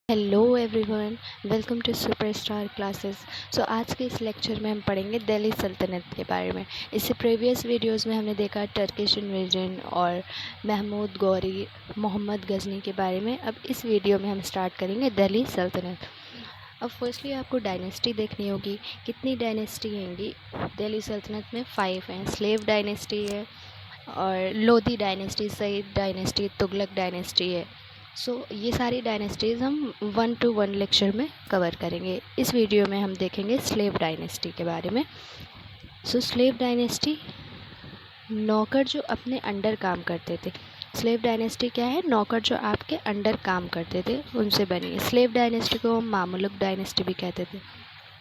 Hello everyone, welcome to superstar classes. आज के इस लेक्चर में हम पढ़ेंगे दिल्ली सल्तनत के बारे में। इससे प्रीवियस वीडियोस में हमने देखा टर्किश इन्वेजन और महमूद गौरी, मोहम्मद गजनी के बारे में। अब इस वीडियो में हम स्टार्ट करेंगे दिल्ली सल्तनत। अब फर्स्टली आपको डायनेस्टी देखनी होगी। कितनी डायनेस्टी हैंगी दिल्ली सल्तनत में? 5 हैं। स्लेव डायनेस्टी है और Lodhi dynasty, Sayyid dynasty, Tughlaq dynasty है। ये सारी डायनेस्टीज़ हम 1 to 1 लेक्चर में कवर करेंगे। इस वीडियो में हम देखेंगे स्लेव डायनेस्टी के बारे में। स्लेव डायनेस्टी, नौकर जो अपने अंडर काम करते थे। स्लेव डायनेस्टी क्या है? नौकर जो आपके अंडर काम करते थे उनसे बनी है। स्लेव डायनेस्टी को हम मामुलुक डायनेस्टी भी कहते थे।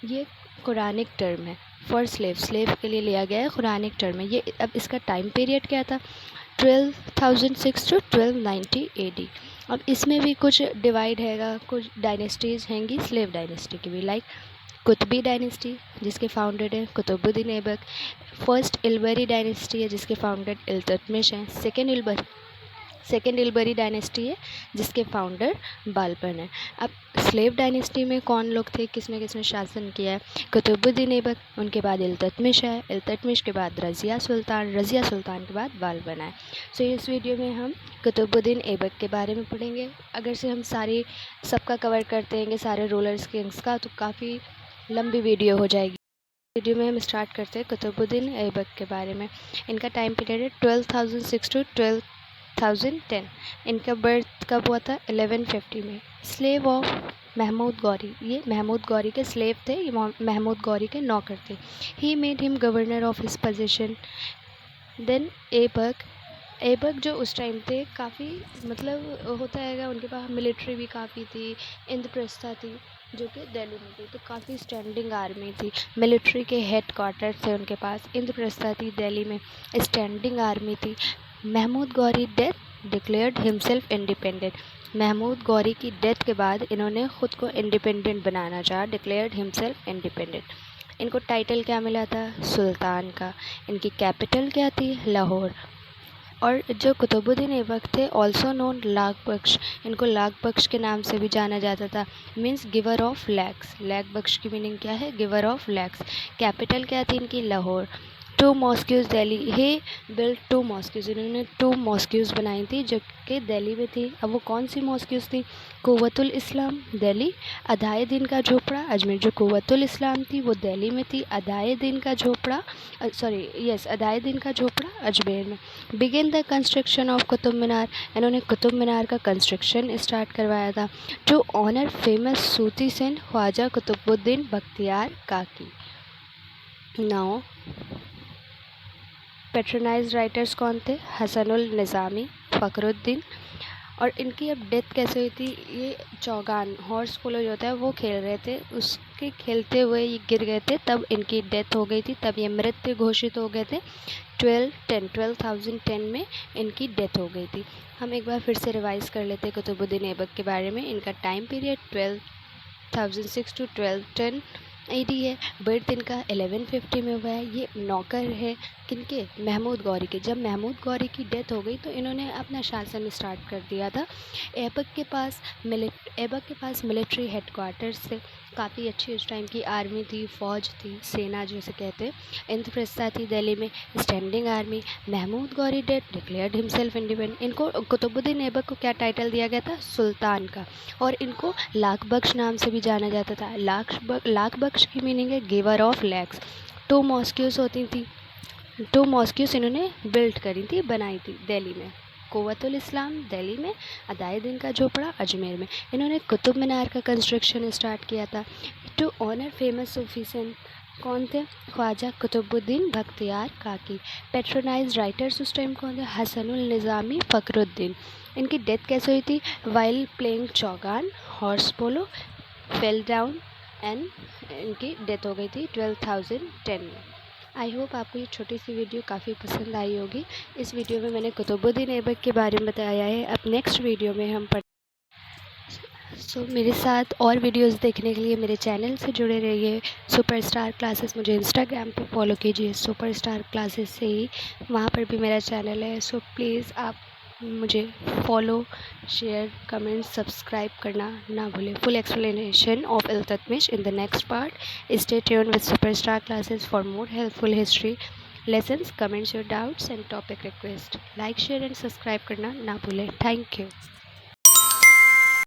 ये कुरानिक टर्म है फॉर स्लेव, स्लेव के लिए लिया गया है, कुरानिक टर्म है ये। अब इसका टाइम पीरियड क्या था? 1206 to 1290 AD। अब इसमें भी कुछ डिवाइड हैगा, कुछ डायनेस्टीज़ हैंगी स्लेव डायनेस्टी की भी, लाइक कुतुबी डायनेस्टी जिसके फाउंडेड है कुतुबुद्दीन ऐबक। फर्स्ट इल्बरी डायनेस्टी है जिसके फाउंडेड इल्तुतमिश हैं। सेकेंड इल्बरी डायनेस्टी है जिसके फाउंडर बालबन है। अब स्लेव डायनेस्टी में कौन लोग थे, किसने किसने शासन किया है? कुतुबुद्दीन ऐबक, उनके बाद इल्तुतमिश है, इल्तुतमिश के बाद रज़िया सुल्तान के बाद बालबन है। इस वीडियो में हम कुतुबुद्दीन ऐबक के बारे में पढ़ेंगे। अगर से हम सबका कवर करते हैं सारे रूलर्स किंग्स का, तो काफ़ी लंबी वीडियो हो जाएगी। वीडियो में हम स्टार्ट करते हैं कुतुबुद्दीन ऐबक के बारे में। इनका टाइम पीरियड है 1206 to 1210। इनका बर्थ कब हुआ था? 1150 में। स्लेव ऑफ महमूद गौरी, ये महमूद गौरी के स्लेव थे, ये महमूद गौरी के नौकर थे। He made him governor of his position. Then Aibak जो उस टाइम थे काफ़ी, मतलब होता है उनके पास मिलिट्री भी काफ़ी थी। इंद्रप्रस्था थी जो कि दिल्ली में थी, तो काफ़ी स्टैंडिंग आर्मी थी। मिलिट्री के हेड क्वार्टर थे उनके पास। इंद्रप्रस्था थी दिल्ली में, स्टैंडिंग आर्मी थी। Mahmud Ghori death declared himself independent. Mahmud Ghori की डेथ के बाद इन्होंने ख़ुद को इंडिपेंडेंट बनाना चाहा, डिक्लेयर्ड हिमसेल्फ इंडिपेंडेंट। इनको टाइटल क्या मिला था? सुल्तान का। इनकी कैपिटल क्या थी? लाहौर। और जो कुतुबुद्दीन ऐबक थे, ऑल्सो नोन लाख बख्श, इनको लाख बख्श के नाम से भी जाना जाता था। Means giver of lakhs. लाख बख्श की मीनिंग क्या है? Giver of lakhs. कैपिटल क्या थी इनकी? लाहौर। 2 मॉस्क्यूज़ दिल्ली, ही बिल्ट 2 मॉस्क्यूज़, इन्होंने 2 मॉस्क्यूज़ बनाई थी जो कि दिल्ली में थी। अब वो कौन सी मॉस्क्यूज़ थी? कुव्वतुल इस्लाम दिल्ली, अदाए दिन का झोपड़ा अजमेर। जो कुव्वतुल इस्लाम थी वो दिल्ली में थी, अदाए दिन का झोपड़ा अदाए दिन का झोपड़ा अजमेर में। Begin the construction of Qutub Minar, इन्होंने कुतुब मीनार का कंस्ट्रक्शन स्टार्ट करवाया था। To honour famous sufi saint Khwaja Qutbuddin Bakhtiyar Kaki. Now patronise writers कौन थे? हसनुल निज़ामी, फ़खरुद्दीन। और इनकी अब डेथ कैसे हुई थी? ये चौगान, हॉर्स पोलो जो होता है वो खेल रहे थे, उसके खेलते हुए ये गिर गए थे, तब इनकी डेथ हो गई थी, तब ये मृत घोषित हो गए थे। 1210 में इनकी डेथ हो गई थी। हम एक बार फिर से रिवाइज़ कर लेते हैं कुतुबुद्दीन ऐबक के बारे में। इनका टाइम पीरियड 1206 to 1210 AD है। बर्थ इनका 1150 में हुआ है। ये नौकर है किनके? महमूद गौरी के। जब महमूद गौरी की डेथ हो गई तो इन्होंने अपना शासन स्टार्ट कर दिया था। ऐबक के पास मिलिट्री हेडक्वार्टर्स थे, काफ़ी अच्छी उस टाइम की आर्मी थी, फ़ौज थी, सेना जिसे कहते हैं। इंतप्रस्था थी दिल्ली में, standing army. Mahmud Ghori death declared himself independent. इनको कुतुबुद्दीन ऐबक को क्या टाइटल दिया गया था? सुल्तान का। और इनको लाख बख्श नाम से भी जाना जाता था। लाख बख्श की मीनिंग है गिवर ऑफ लैक्स। 2 मॉस्क्यूज़ होती थी, 2 मॉस्क्यूज़ इन्होंने बिल्ड करी थी, बनाई थी दिल्ली में। कुव्वतुल इस्लाम दिल्ली में, अदाए दिन का झोपड़ा अजमेर में। इन्होंने कुतुब मीनार का कंस्ट्रक्शन स्टार्ट किया था। टू ऑनर फेमस सूफी सेंट कौन थे? ख्वाजा कुतुबुद्दीन बख्तियार काकी। पैट्रोनाइज राइटर्स उस टाइम कौन थे? हसनुल निज़ामी, फ़खरुद्दीन। इनकी डेथ कैसे हुई थी? While playing Chaugan, horse polo, fell down and इनकी डेथ हो गई थी 1210 में। आई होप आपको ये छोटी सी वीडियो काफ़ी पसंद आई होगी। इस वीडियो में मैंने कुतुबुद्दीन ऐबक के बारे में बताया है। अब नेक्स्ट वीडियो में हम मेरे साथ और वीडियोस देखने के लिए मेरे चैनल से जुड़े रहिए। सुपरस्टार क्लासेस, मुझे इंस्टाग्राम पे फॉलो कीजिए सुपरस्टार क्लासेस से ही, वहाँ पर भी मेरा चैनल है। प्लीज़ आप मुझे फॉलो, शेयर, कमेंट, सब्सक्राइब करना ना भूलें। Full explanation of Iltutmish in the next part. Stay tuned with superstar classes for more helpful history lessons. Comments your doubts and topic request. Like, share and subscribe करना ना भूलें। Thank you.